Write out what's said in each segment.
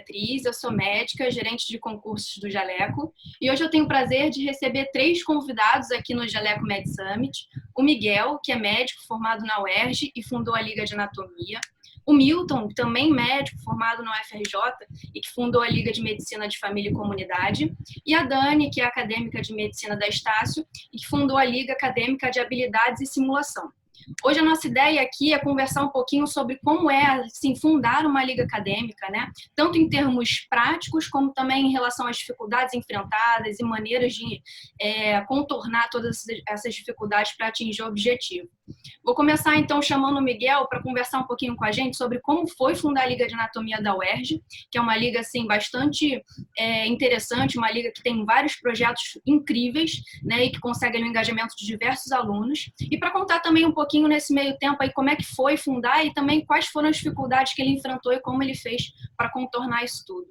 Beatriz, eu sou médica, gerente de concursos do Jaleco, e hoje eu tenho o prazer de receber 3 convidados aqui no Jaleco Med Summit. O Miguel, que é médico formado na UERJ e fundou a Liga de Anatomia. O Milton, também médico formado na UFRJ e que fundou a Liga de Medicina de Família e Comunidade. E a Dani, que é acadêmica de Medicina da Estácio e que fundou a Liga Acadêmica de Habilidades e Simulação. Hoje a nossa ideia aqui é conversar um pouquinho sobre como é, assim, fundar uma liga acadêmica, né? Tanto em termos práticos, como também em relação às dificuldades enfrentadas e maneiras de contornar todas essas dificuldades para atingir o objetivo. Vou começar, então, chamando o Miguel para conversar um pouquinho com a gente sobre como foi fundar a Liga de Anatomia da UERJ, que é uma liga, assim, bastante interessante, uma liga que tem vários projetos incríveis, né, e que consegue o engajamento de diversos alunos. E para contar também um pouquinho nesse meio tempo aí como é que foi fundar e também quais foram as dificuldades que ele enfrentou e como ele fez para contornar isso tudo.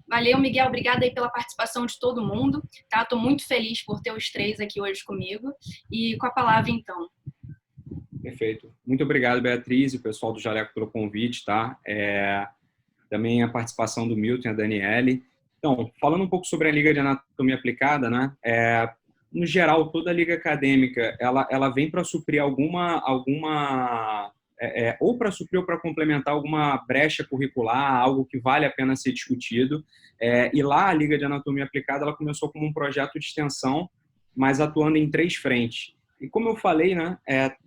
Valeu, Miguel, obrigada aí pela participação de todo mundo, tá? Estou muito feliz por ter os 3 aqui hoje comigo e com a palavra, então. Perfeito. Muito obrigado, Beatriz e o pessoal do Jaleco pelo convite, tá? Também a participação do Milton e a Daniele. Então, falando um pouco sobre a Liga de Anatomia Aplicada, né? No geral, toda a liga acadêmica, ela vem para suprir ou para suprir ou para complementar alguma brecha curricular, algo que vale a pena ser discutido. E lá a Liga de Anatomia Aplicada, ela começou como um projeto de extensão, mas atuando em 3 frentes. E como eu falei, né,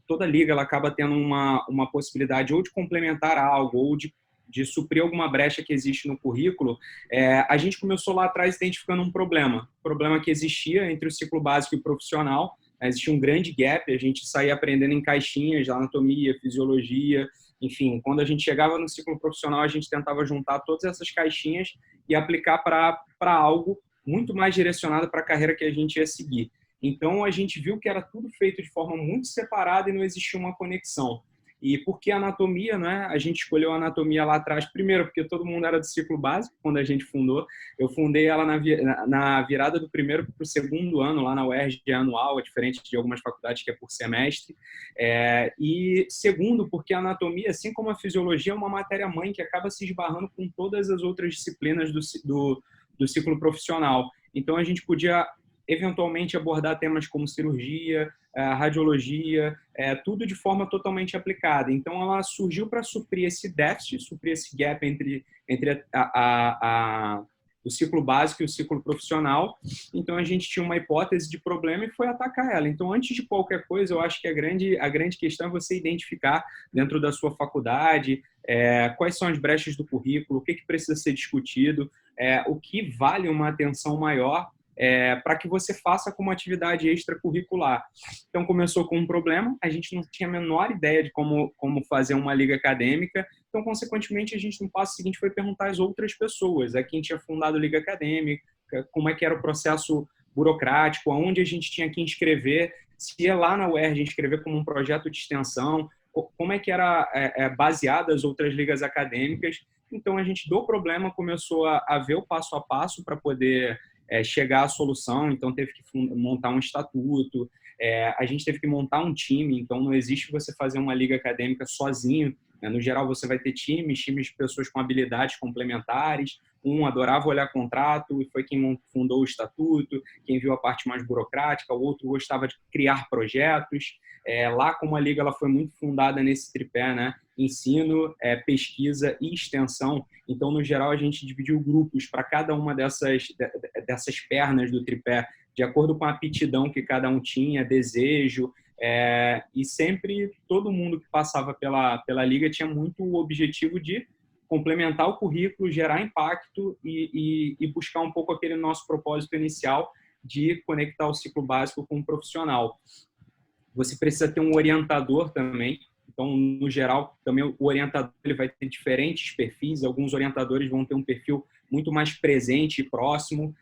toda liga ela acaba tendo uma possibilidade ou de complementar algo ou de suprir alguma brecha que existe no currículo. A gente começou lá atrás identificando um problema que existia entre o ciclo básico e o profissional. Existia um grande gap, a gente saía aprendendo em caixinhas, anatomia, fisiologia, enfim, quando a gente chegava no ciclo profissional, a gente tentava juntar todas essas caixinhas e aplicar para algo muito mais direcionado para a carreira que a gente ia seguir. Então, a gente viu que era tudo feito de forma muito separada e não existia uma conexão. E por que anatomia, né? A gente escolheu a anatomia lá atrás, primeiro, porque todo mundo era do ciclo básico, quando a gente fundou. Eu fundei ela na virada do primeiro para o segundo ano, lá na UERJ, anual, é diferente de algumas faculdades que é por semestre. E segundo, porque a anatomia, assim como a fisiologia, é uma matéria-mãe que acaba se esbarrando com todas as outras disciplinas do ciclo profissional. Então, a gente podia eventualmente abordar temas como cirurgia, radiologia, tudo de forma totalmente aplicada. Então, ela surgiu para suprir esse déficit, suprir esse gap entre o ciclo básico e o ciclo profissional. Então, a gente tinha uma hipótese de problema e foi atacar ela. Então, antes de qualquer coisa, eu acho que a grande questão é você identificar dentro da sua faculdade quais são as brechas do currículo, o que precisa ser discutido, o que vale uma atenção maior para que você faça como atividade extracurricular. Então, começou com um problema, a gente não tinha a menor ideia de como fazer uma liga acadêmica, então, consequentemente, a gente, no passo seguinte, foi perguntar às outras pessoas, a quem tinha fundado a liga acadêmica, como é que era o processo burocrático, aonde a gente tinha que inscrever, se ia lá na UERJ inscrever como um projeto de extensão, como é que era baseado as outras ligas acadêmicas. Então, a gente, do problema, começou a ver o passo a passo para poder chegar à solução. Então, teve que montar um estatuto, a gente teve que montar um time. Então, não existe você fazer uma liga acadêmica sozinho, né? No geral, você vai ter times de pessoas com habilidades complementares. Um adorava olhar contrato e foi quem fundou o estatuto, quem viu a parte mais burocrática, o outro gostava de criar projetos. Lá, como a liga ela foi muito fundada nesse tripé, né? Ensino, pesquisa e extensão. Então, no geral, a gente dividiu grupos para cada uma dessas pernas do tripé, de acordo com a aptidão que cada um tinha, desejo, e sempre todo mundo que passava pela liga tinha muito o objetivo de complementar o currículo, gerar impacto e buscar um pouco aquele nosso propósito inicial de conectar o ciclo básico com o profissional. Você precisa ter um orientador também. Então, no geral, também o orientador ele vai ter diferentes perfis. Alguns orientadores vão ter um perfil muito mais presente e próximo.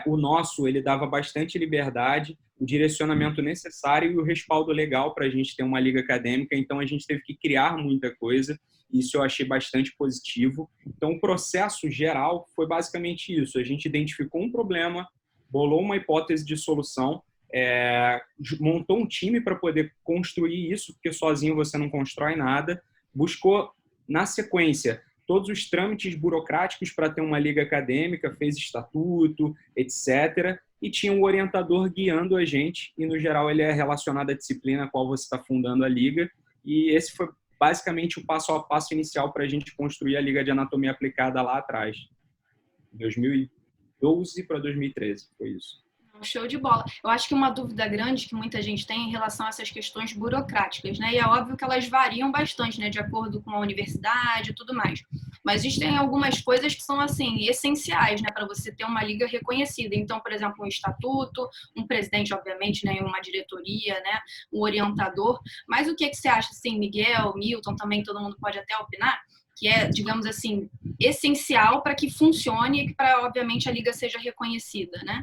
O nosso, ele dava bastante liberdade, o direcionamento necessário e o respaldo legal para a gente ter uma liga acadêmica. Então, a gente teve que criar muita coisa. Isso eu achei bastante positivo. Então, o processo geral foi basicamente isso. A gente identificou um problema, bolou uma hipótese de solução, montou um time para poder construir isso, porque sozinho você não constrói nada, buscou, na sequência, todos os trâmites burocráticos para ter uma liga acadêmica, fez estatuto, etc. E tinha um orientador guiando a gente, e no geral ele é relacionado à disciplina a qual você está fundando a liga, e esse foi basicamente o passo a passo inicial para a gente construir a Liga de Anatomia Aplicada lá atrás, 2012 para 2013, foi isso. Show de bola. Eu acho que uma dúvida grande que muita gente tem em relação a essas questões burocráticas, né? E é óbvio que elas variam bastante, né? De acordo com a universidade e tudo mais. Mas existem algumas coisas que são, assim, essenciais, né? Para você ter uma liga reconhecida. Então, por exemplo, um estatuto, um presidente, obviamente, né? Uma diretoria, né? Um orientador. Mas o que você acha, assim, Miguel, Milton, também todo mundo pode até opinar, que é, digamos assim, essencial para que funcione e para, obviamente, a liga seja reconhecida, né?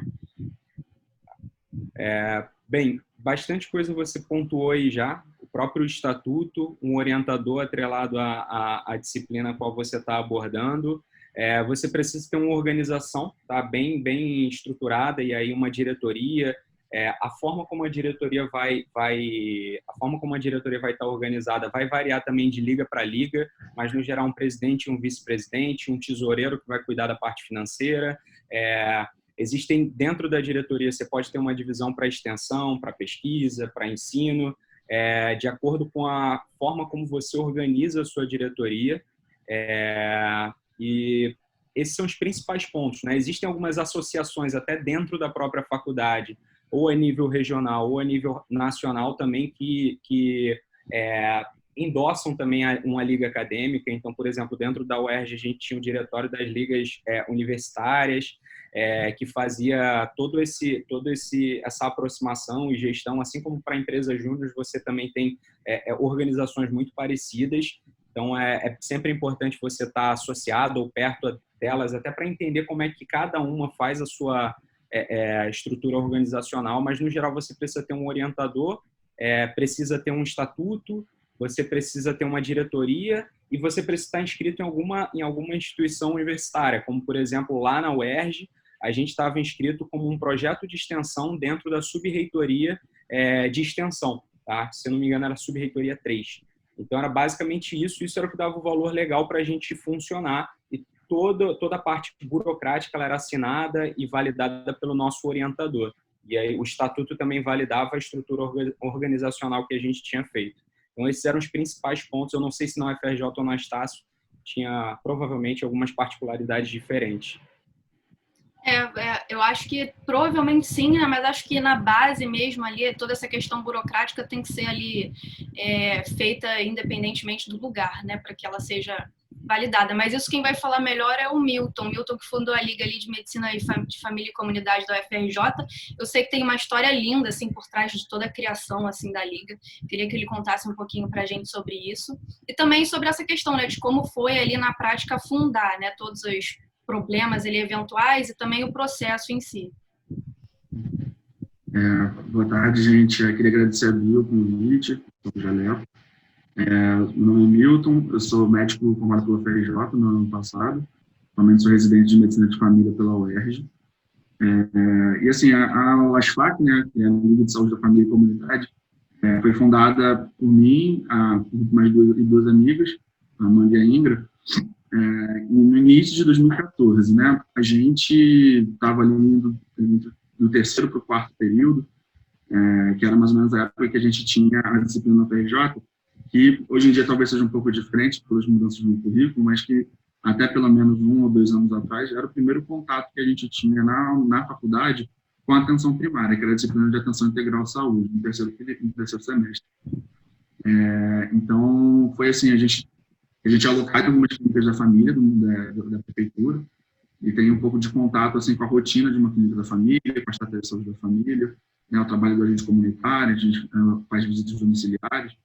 Bem, bastante coisa você pontuou aí já. O próprio estatuto, um orientador atrelado à disciplina a qual você está abordando. Você precisa ter uma organização, tá? Bem estruturada, e aí uma diretoria. A forma como a diretoria vai estar organizada vai variar também de liga para liga, mas no geral um presidente, um vice-presidente, um tesoureiro que vai cuidar da parte financeira. Existem dentro da diretoria, você pode ter uma divisão para extensão, para pesquisa, para ensino, de acordo com a forma como você organiza a sua diretoria. E esses são os principais pontos, né? Existem algumas associações até dentro da própria faculdade, ou a nível regional ou a nível nacional também, que endossam também uma liga acadêmica. Então, por exemplo, dentro da UERJ a gente tinha o diretório das ligas universitárias, que fazia essa aproximação e gestão, assim como para empresas júnior você também tem organizações muito parecidas. Então, é sempre importante você estar associado ou perto delas, até para entender como é que cada uma faz a sua estrutura organizacional, mas, no geral, você precisa ter um orientador, precisa ter um estatuto, você precisa ter uma diretoria e você precisa estar inscrito em alguma instituição universitária, como, por exemplo, lá na UERJ, a gente estava inscrito como um projeto de extensão dentro da sub-reitoria de extensão, tá? Se eu não me engano, era a sub-reitoria 3. Então, era basicamente isso era o que dava o valor legal para a gente funcionar, e toda a parte burocrática ela era assinada e validada pelo nosso orientador. E aí o estatuto também validava a estrutura organizacional que a gente tinha feito. Então, esses eram os principais pontos. Eu não sei se na UFRJ ou na Estácio tinha provavelmente algumas particularidades diferentes. Eu acho que provavelmente sim, né? Mas acho que na base mesmo ali, toda essa questão burocrática tem que ser ali feita independentemente do lugar, né? Para que ela seja validada. Mas isso quem vai falar melhor é o Milton. Milton, que fundou a Liga ali de Medicina de Família e Comunidade da UFRJ. Eu sei que tem uma história linda, assim, por trás de toda a criação, assim, da Liga. Queria que ele contasse um pouquinho pra gente sobre isso. E também sobre essa questão, né? De como foi ali na prática fundar, né? Todos os problemas ali, eventuais e também o processo em si. Boa tarde, gente. Eu queria agradecer a Bia o convite, o Jaleco. Meu nome é Milton, eu sou médico formado pela UFRJ no ano passado, atualmente sou residente de Medicina de Família pela UERJ. E assim, a UASFAC, né, que é a Liga de Saúde da Família e Comunidade, foi fundada por mim, por mais duas amigas, a Amanda e a Ingra, no início de 2014, né? A gente estava ali do terceiro para o quarto período, que era mais ou menos a época que a gente tinha a disciplina na UFRJ, que hoje em dia talvez seja um pouco diferente pelas mudanças no currículo, mas que até pelo menos 1 ou 2 anos atrás era o primeiro contato que a gente tinha na faculdade com a atenção primária, que era a disciplina de atenção integral à saúde, no terceiro semestre. Então, foi assim, a gente é alocado em algumas clínicas da família, da prefeitura, e tem um pouco de contato assim, com a rotina de uma clínica da família, com a estratégia de saúde da família, né, o trabalho do agente comunitário, a gente faz visitas domiciliares.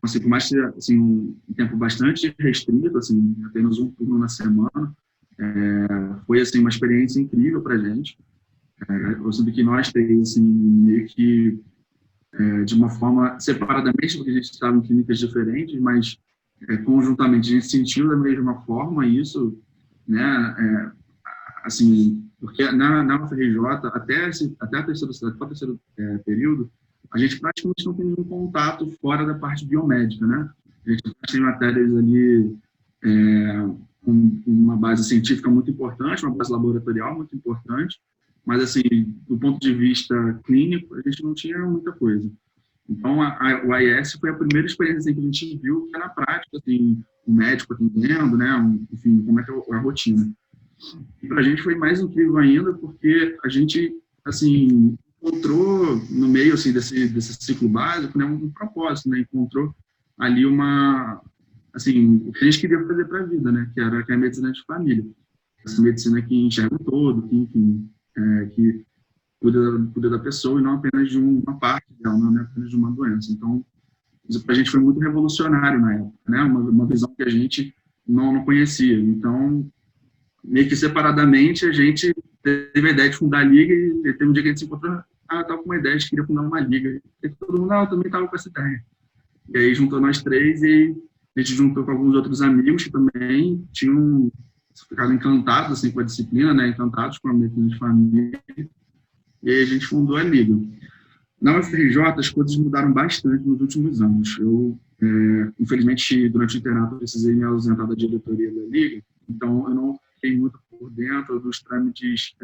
Assim, por mais que assim, um tempo bastante restrito, assim, apenas um turno na semana, foi assim, uma experiência incrível para a gente. Eu sinto que nós três, assim, meio que de uma forma separadamente, porque a gente estava em clínicas diferentes, mas conjuntamente a gente sentiu da mesma forma isso, né? Assim, porque na UFRJ, até o terceiro período, a gente praticamente não tem nenhum contato fora da parte biomédica, né? A gente tem matérias ali com uma base científica muito importante, uma base laboratorial muito importante, mas, assim, do ponto de vista clínico, a gente não tinha muita coisa. Então, o AIS foi a primeira experiência assim, que a gente viu que é na prática, assim, o médico atendendo, né, enfim, como é que é a rotina. E para a gente foi mais incrível ainda, porque a gente, assim, encontrou no meio, assim, desse ciclo básico, né, um propósito, né, encontrou ali assim, o que a gente queria fazer para a vida, né, que era a medicina de família. Essa medicina que enxerga o todo, que, enfim, que cuida da pessoa e não apenas de uma parte dela, não apenas de uma doença. Então, isso para a gente foi muito revolucionário na época, né? Uma visão que a gente não conhecia. Então, meio que separadamente, a gente teve a ideia de fundar a Liga e teve um dia que a gente se encontrou, estava com uma ideia de que queria fundar uma Liga. E todo mundo, eu também estava com essa ideia. E aí juntou nós três e a gente juntou com alguns outros amigos que também tinham ficado encantados assim, com a disciplina, né? Encantados com a medicina de família. E aí a gente fundou a Liga. Na UFRJ, as coisas mudaram bastante nos últimos anos. Eu, infelizmente, durante o internato, precisei me ausentar da diretoria da Liga, então eu não fiquei muito por dentro dos trâmites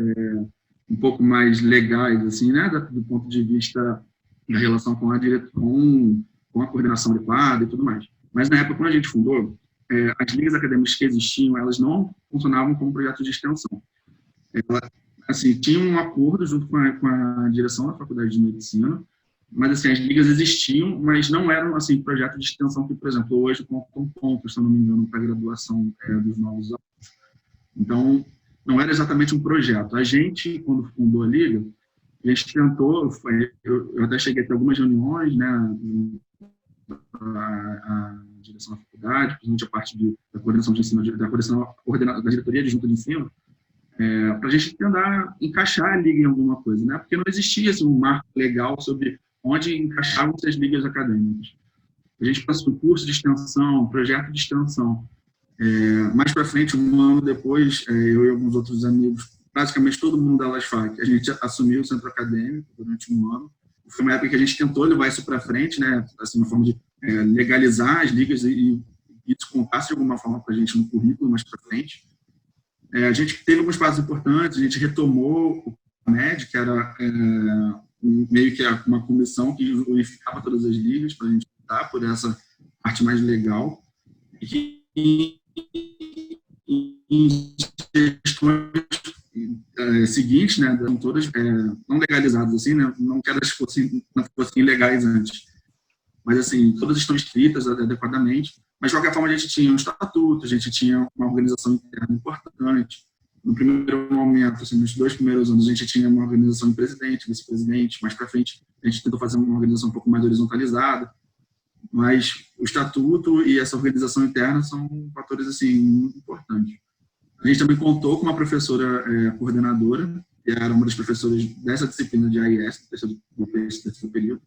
um pouco mais legais, assim, né, do ponto de vista da relação com a coordenação adequada e tudo mais. Mas, na época, quando a gente fundou, as ligas acadêmicas que existiam, elas não funcionavam como projetos de extensão. Assim, tinha um acordo junto com a direção da Faculdade de Medicina, mas assim, as ligas existiam, mas não eram assim, projetos de extensão que, por exemplo, hoje contam pontos, se eu não me engano, para a graduação dos novos alunos. Então, não era exatamente um projeto. A gente, quando fundou a Liga, a gente tentou, eu até cheguei a ter algumas reuniões, né, a direção da faculdade, principalmente a parte da coordenação de ensino, da diretoria de junta de ensino, para a gente tentar encaixar a Liga em alguma coisa, né? Porque não existia assim, um marco legal sobre onde encaixavam-se as ligas acadêmicas. A gente passou um curso de extensão, projeto de extensão. Mais para frente, um ano depois, eu e alguns outros amigos, praticamente todo mundo da LASFAC, a gente assumiu o centro acadêmico durante um ano. Foi uma época que a gente tentou levar isso para frente, né? Assim, uma forma de legalizar as ligas e descontar-se de alguma forma para a gente no currículo mais para frente. A gente teve alguns passos importantes, a gente retomou o PAMED, que era meio que uma comissão que unificava todas as ligas para a gente lutar por essa parte mais legal. E que em questões seguintes, né, eram todas não legalizadas, assim, né, não que elas fossem ilegais antes, mas assim, todas estão escritas adequadamente. Mas, de qualquer forma, a gente tinha um estatuto, a gente tinha uma organização interna importante. No primeiro momento, assim, nos 2 primeiros anos, a gente tinha uma organização de presidente, vice-presidente. Mais para frente, a gente tentou fazer uma organização um pouco mais horizontalizada. Mas o estatuto e essa organização interna são fatores assim, muito importantes. A gente também contou com uma professora coordenadora, que era uma das professoras dessa disciplina de AIS, do terceiro período,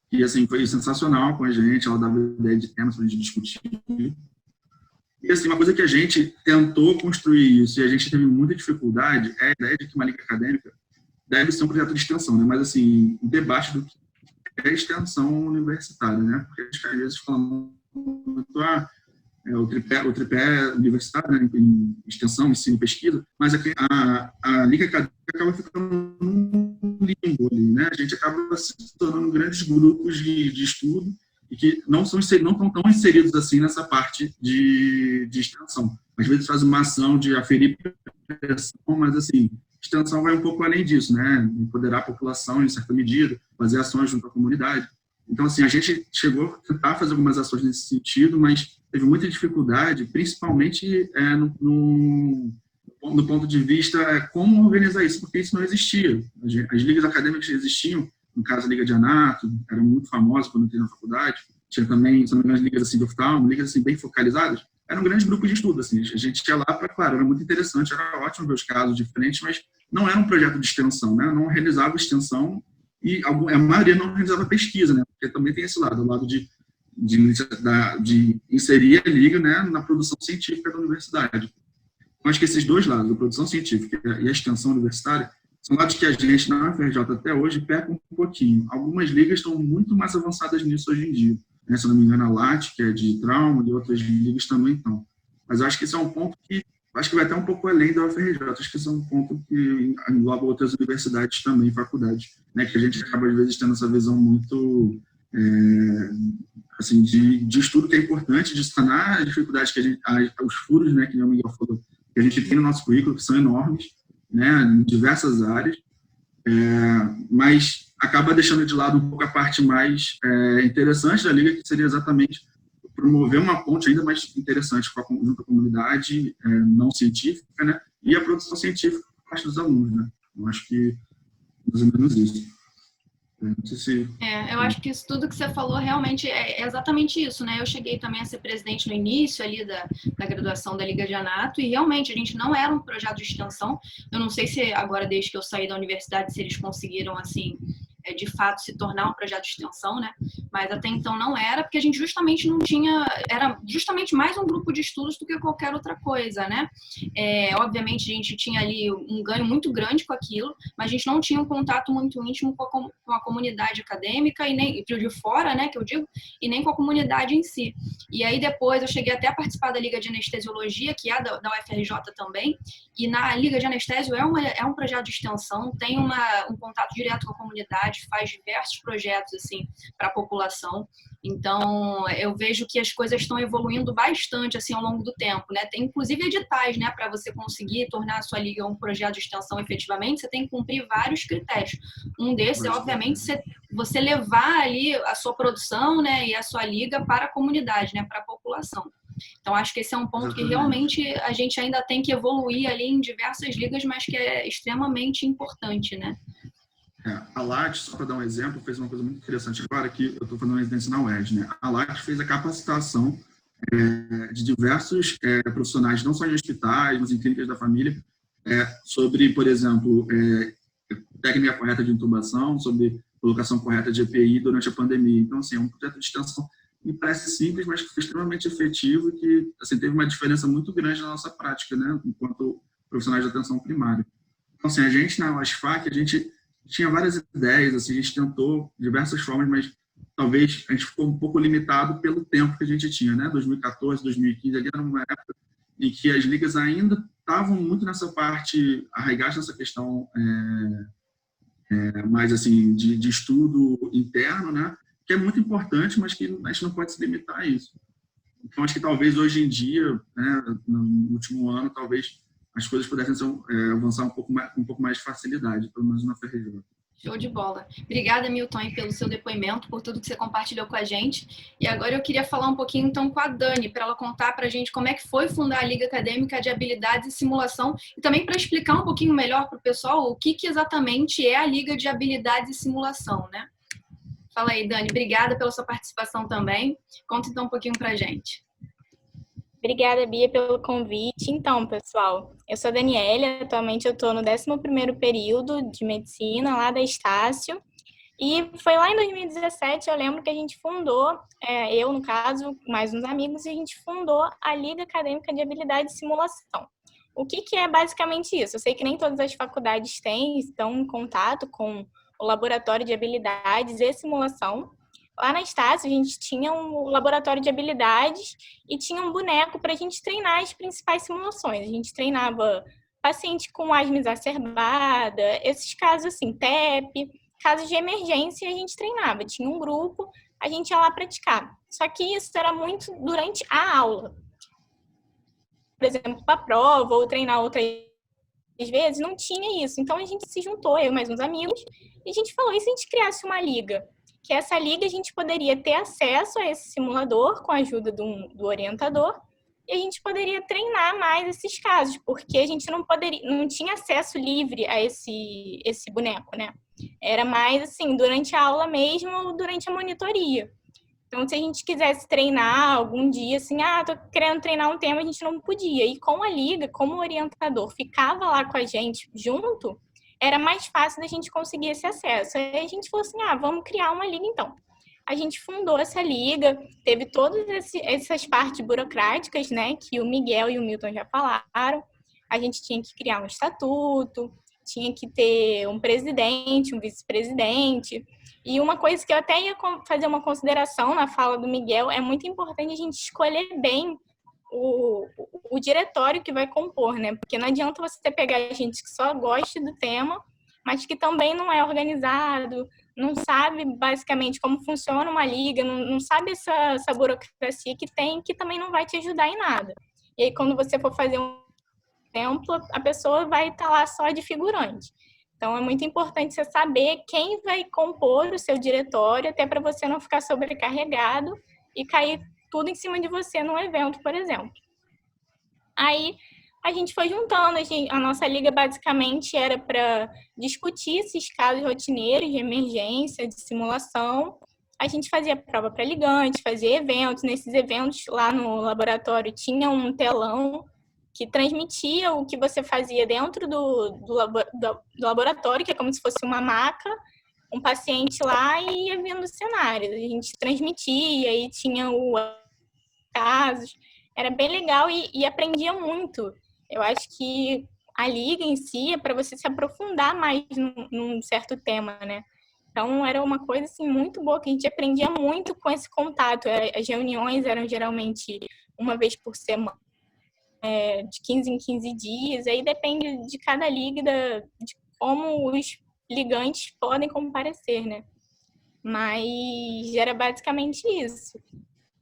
que assim, foi sensacional com a gente, ela dava ideia de temas para a gente discutir. E assim, uma coisa que a gente tentou construir isso, e a gente teve muita dificuldade, é a ideia de que uma liga acadêmica deve ser um projeto de extensão, né? Mas assim, o debate do que é extensão universitária, né? Porque a gente às vezes fala muito, o tripé universitário, né, em extensão, ensino e pesquisa, mas a liga acadêmica acaba ficando num limbo ali, né? A gente acaba se tornando grandes grupos de estudo e que não estão tão inseridos assim nessa parte de extensão. Às vezes faz uma ação de aferir pressão, mas assim, extensão vai um pouco além disso, né? Empoderar a população em certa medida, fazer ações junto à comunidade. Então, assim, a gente chegou a tentar fazer algumas ações nesse sentido, mas teve muita dificuldade, principalmente no ponto de vista como organizar isso, porque isso não existia. As ligas acadêmicas existiam, no caso a Liga de Anato, era muito famosa quando eu entrei na faculdade, tinha também, se não me engano, as ligas assim, de oftalmo, ligas assim, bem focalizadas, eram grandes grupos de estudo. Assim, a gente ia lá para, claro, era muito interessante, era ótimo ver os casos diferentes, mas não era um projeto de extensão, né? Não realizava extensão e a maioria não realizava pesquisa, né? Porque também tem esse lado, o lado de inserir a liga, né, na produção científica da universidade. Eu acho que esses dois lados, a produção científica e a extensão universitária, são lados que a gente, na UFRJ até hoje, peca um pouquinho. Algumas ligas estão muito mais avançadas nisso hoje em dia. Se eu não me engano, a LAT, que é de trauma, e outras ligas também estão. Mas eu acho que esse é um ponto que acho que vai até um pouco além da UFRJ. Acho que esse é um ponto que engloba outras universidades também, faculdades, né? Que a gente acaba, às vezes, tendo essa visão muito assim, de estudo que é importante, de sanar as dificuldades que a gente, os furos, né, que o Miguel falou, que a gente tem no nosso currículo, que são enormes, né, em diversas áreas, mas acaba deixando de lado um pouco a parte mais interessante da Liga, que seria exatamente promover uma ponte ainda mais interessante junto à comunidade não científica, né, e a produção científica por parte dos alunos, né. Eu acho que mais ou menos isso. Não sei se... Eu acho que isso tudo que você falou realmente é exatamente isso, né? Eu cheguei também a ser presidente no início ali da graduação da Liga de Anato e realmente a gente não era um projeto de extensão. Eu não sei se agora, desde que eu saí da universidade, se eles conseguiram, assim, de fato se tornar um projeto de extensão, né? Mas até então não era, porque a gente justamente não tinha... Era justamente mais um grupo de estudos do que qualquer outra coisa, né? Obviamente a gente tinha ali um ganho muito grande com aquilo, mas a gente não tinha um contato muito íntimo com a comunidade acadêmica e nem de fora, né, que eu digo, e nem com a comunidade em si. E aí depois eu cheguei até a participar da Liga de Anestesiologia, que é da UFRJ também, e na Liga de Anestésio é um projeto de extensão, tem um contato direto com a comunidade, faz diversos projetos assim para a população. Então, eu vejo que as coisas estão evoluindo bastante assim ao longo do tempo, né? Tem inclusive editais, né, para você conseguir tornar a sua liga um projeto de extensão efetivamente, você tem que cumprir vários critérios. Um desses é, obviamente, você levar ali a sua produção, né, e a sua liga para a comunidade, né, para a população. Então, acho que esse é um ponto que realmente a gente ainda tem que evoluir ali em diversas ligas, mas que é extremamente importante, né? A LAT, só para dar um exemplo, fez uma coisa muito interessante agora, que eu estou fazendo residência na UERJ, né? A LAT fez a capacitação de diversos profissionais, não só em hospitais, mas em clínicas da família, sobre, por exemplo, técnica correta de intubação, sobre colocação correta de EPI durante a pandemia. Então, assim, é um projeto de extensão que parece simples, mas que foi extremamente efetivo e que assim, teve uma diferença muito grande na nossa prática, né? Enquanto profissionais de atenção primária. Então, assim, a gente na USFAC, a gente tinha várias ideias, assim, a gente tentou diversas formas, mas talvez a gente ficou um pouco limitado pelo tempo que a gente tinha, né? 2014, 2015, ali era uma época em que as ligas ainda estavam muito nessa parte, arraigadas nessa questão mais assim, de estudo interno, né? Que é muito importante, mas que a gente não pode se limitar a isso. Então, acho que talvez hoje em dia, né, no último ano, talvez as coisas pudessem avançar com um pouco mais de facilidade, pelo menos na FRJ. Show de bola. Obrigada, Milton, pelo seu depoimento, por tudo que você compartilhou com a gente. E agora eu queria falar um pouquinho, então, com a Dani, para ela contar para a gente como é que foi fundar a Liga Acadêmica de Habilidades e Simulação e também para explicar um pouquinho melhor para o pessoal o que exatamente é a Liga de Habilidades e Simulação, né? Fala aí, Dani. Obrigada pela sua participação também. Conta, então, um pouquinho para a gente. Obrigada, Bia, pelo convite. Então, pessoal, eu sou a Daniela, atualmente eu estou no 11º período de Medicina, lá da Estácio, e foi lá em 2017, eu lembro que a gente fundou, eu, no caso, mais uns amigos, e a gente fundou a Liga Acadêmica de Habilidade e Simulação. O que é basicamente isso? Eu sei que nem todas as faculdades estão em contato com o Laboratório de Habilidades e Simulação. Lá na Estácio, a gente tinha um laboratório de habilidades e tinha um boneco para a gente treinar as principais simulações. A gente treinava paciente com asma exacerbada, esses casos assim, TEP, casos de emergência, a gente treinava. Tinha um grupo, a gente ia lá praticar. Só que isso era muito durante a aula. Por exemplo, para a prova ou treinar outras vezes, não tinha isso. Então, a gente se juntou, eu e mais uns amigos, e a gente falou, e se a gente criasse uma liga? Que essa liga a gente poderia ter acesso a esse simulador com a ajuda do orientador e a gente poderia treinar mais esses casos, porque a gente não tinha acesso livre a esse boneco, né? Era mais assim, durante a aula mesmo ou durante a monitoria. Então, se a gente quisesse treinar algum dia, assim, tô querendo treinar um tema, a gente não podia. E com a liga, como o orientador ficava lá com a gente junto, era mais fácil da gente conseguir esse acesso. Aí a gente falou assim, vamos criar uma liga então. A gente fundou essa liga, teve todas essas partes burocráticas, né, que o Miguel e o Milton já falaram. A gente tinha que criar um estatuto, tinha que ter um presidente, um vice-presidente. E uma coisa que eu até ia fazer uma consideração na fala do Miguel, é muito importante a gente escolher bem o diretório que vai compor, né? Porque não adianta você pegar gente que só goste do tema, mas que também não é organizado, não sabe basicamente como funciona uma liga, não sabe essa burocracia que tem, que também não vai te ajudar em nada. E aí, quando você for fazer um exemplo, a pessoa vai estar lá só de figurante. Então, é muito importante você saber quem vai compor o seu diretório, até para você não ficar sobrecarregado e cair tudo em cima de você num evento, por exemplo. Aí, a gente foi juntando, a nossa liga basicamente era para discutir esses casos rotineiros de emergência, de simulação. A gente fazia prova para ligantes, fazia eventos. Nesses eventos, lá no laboratório, tinha um telão que transmitia o que você fazia dentro do laboratório, que é como se fosse uma maca, um paciente lá e ia vendo cenários. A gente transmitia e tinha os casos. Era bem legal e aprendia muito. Eu acho que a liga em si é para você se aprofundar mais num certo tema, né? Então, era uma coisa assim, muito boa, que a gente aprendia muito com esse contato. As reuniões eram geralmente uma vez por semana, de 15 em 15 dias. Aí depende de cada liga, de como os ligantes podem comparecer, né? Mas era basicamente isso.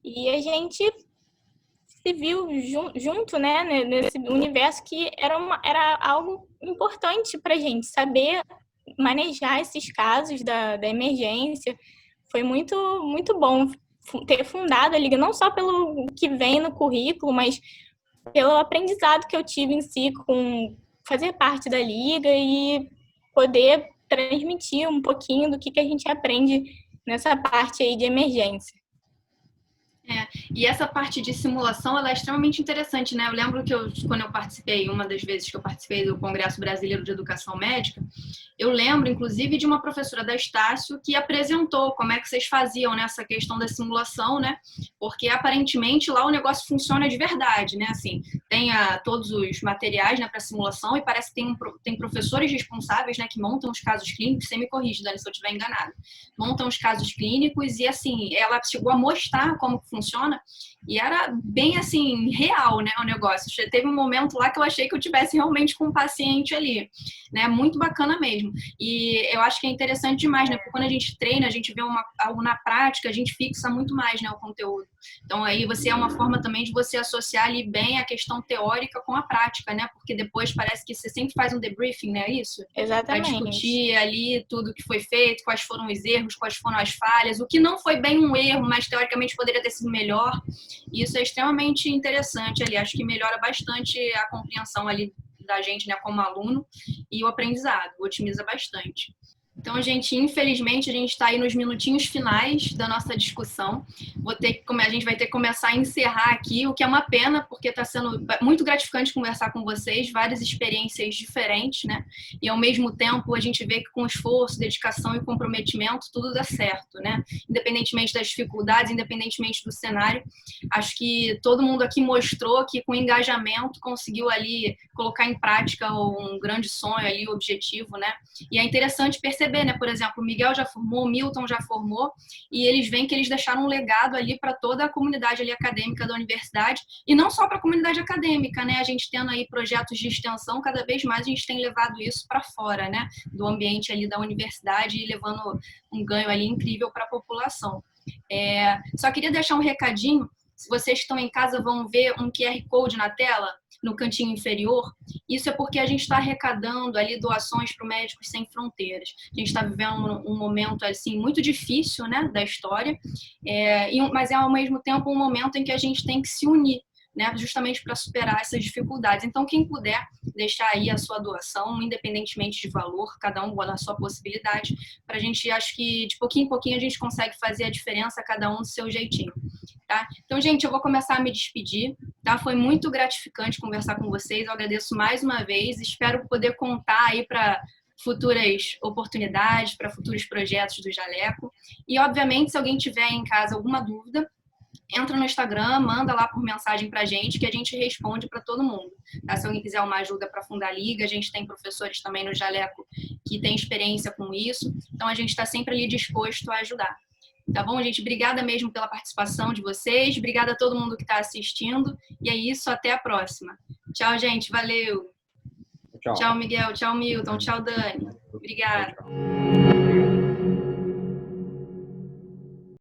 E a gente se viu junto, né, nesse universo que era algo importante para a gente saber manejar esses casos da emergência. Foi muito, muito bom ter fundado a Liga, não só pelo que vem no currículo, mas pelo aprendizado que eu tive em si com fazer parte da Liga e poder transmitir um pouquinho do que a gente aprende nessa parte aí de emergência. E essa parte de simulação, ela é extremamente interessante, né? Eu lembro que quando eu participei, uma das vezes que eu participei do Congresso Brasileiro de Educação Médica, eu lembro, inclusive, de uma professora da Estácio que apresentou como é que vocês faziam nessa questão da simulação, né? Porque, aparentemente, lá o negócio funciona de verdade, né? Assim, tem todos os materiais, né, para simulação e parece que tem professores responsáveis, né, que montam os casos clínicos. Você me corrige, Dani, se eu estiver enganada. Montam os casos clínicos e, assim, ela chegou a mostrar como funciona e era bem, assim, real, né, o negócio. Teve um momento lá que eu achei que eu tivesse realmente com um paciente ali, né? Muito bacana mesmo. E eu acho que é interessante demais, né? Porque quando a gente treina, a gente vê algo na prática, a gente fixa muito mais, né, o conteúdo. Então, aí você é uma forma também de você associar ali bem a questão teórica com a prática, né? Porque depois parece que você sempre faz um debriefing, né? Isso? Exatamente. Para discutir ali tudo que foi feito, quais foram os erros, quais foram as falhas, o que não foi bem um erro, mas teoricamente poderia ter sido melhor. E isso é extremamente interessante ali. Acho que melhora bastante a compreensão ali da gente, né, como aluno, e o aprendizado, otimiza bastante. Então, gente, infelizmente, a gente está aí nos minutinhos finais da nossa discussão. A gente vai ter que começar a encerrar aqui, o que é uma pena, porque está sendo muito gratificante conversar com vocês, várias experiências diferentes, né? E, ao mesmo tempo, a gente vê que com esforço, dedicação e comprometimento, tudo dá certo, né? Independentemente das dificuldades, independentemente do cenário. Acho que todo mundo aqui mostrou que, com engajamento, conseguiu ali colocar em prática um grande sonho ali, o objetivo, né? E é interessante perceber, né? Por exemplo, o Miguel já formou, o Milton já formou, e eles veem que eles deixaram um legado ali para toda a comunidade ali acadêmica da universidade, e não só para a comunidade acadêmica, né? A gente tendo aí projetos de extensão, cada vez mais a gente tem levado isso para fora, né? Do ambiente ali da universidade e levando um ganho ali incrível para a população. Só queria deixar um recadinho. Se vocês estão em casa, vão ver um QR Code na tela, no cantinho inferior. Isso é porque a gente está arrecadando ali doações para o Médicos Sem Fronteiras. A gente está vivendo um momento assim muito difícil, né, da história, mas é ao mesmo tempo um momento em que a gente tem que se unir, né, justamente para superar essas dificuldades. Então, quem puder deixar aí a sua doação, independentemente de valor, cada um na sua possibilidade, para a gente, acho que de pouquinho em pouquinho a gente consegue fazer a diferença, cada um do seu jeitinho. Tá? Então, gente, eu vou começar a me despedir, tá? Foi muito gratificante conversar com vocês, eu agradeço mais uma vez, espero poder contar aí para futuras oportunidades, para futuros projetos do Jaleco. E, obviamente, se alguém tiver em casa alguma dúvida, entra no Instagram, manda lá por mensagem pra gente, que a gente responde para todo mundo. Tá? Se alguém quiser uma ajuda para fundar a Liga, a gente tem professores também no Jaleco que tem experiência com isso, então a gente está sempre ali disposto a ajudar. Tá bom, gente? Obrigada mesmo pela participação de vocês. Obrigada a todo mundo que está assistindo. E é isso, até a próxima. Tchau, gente. Valeu. Tchau. Tchau, Miguel. Tchau, Milton. Tchau, Dani. Obrigada. Tchau.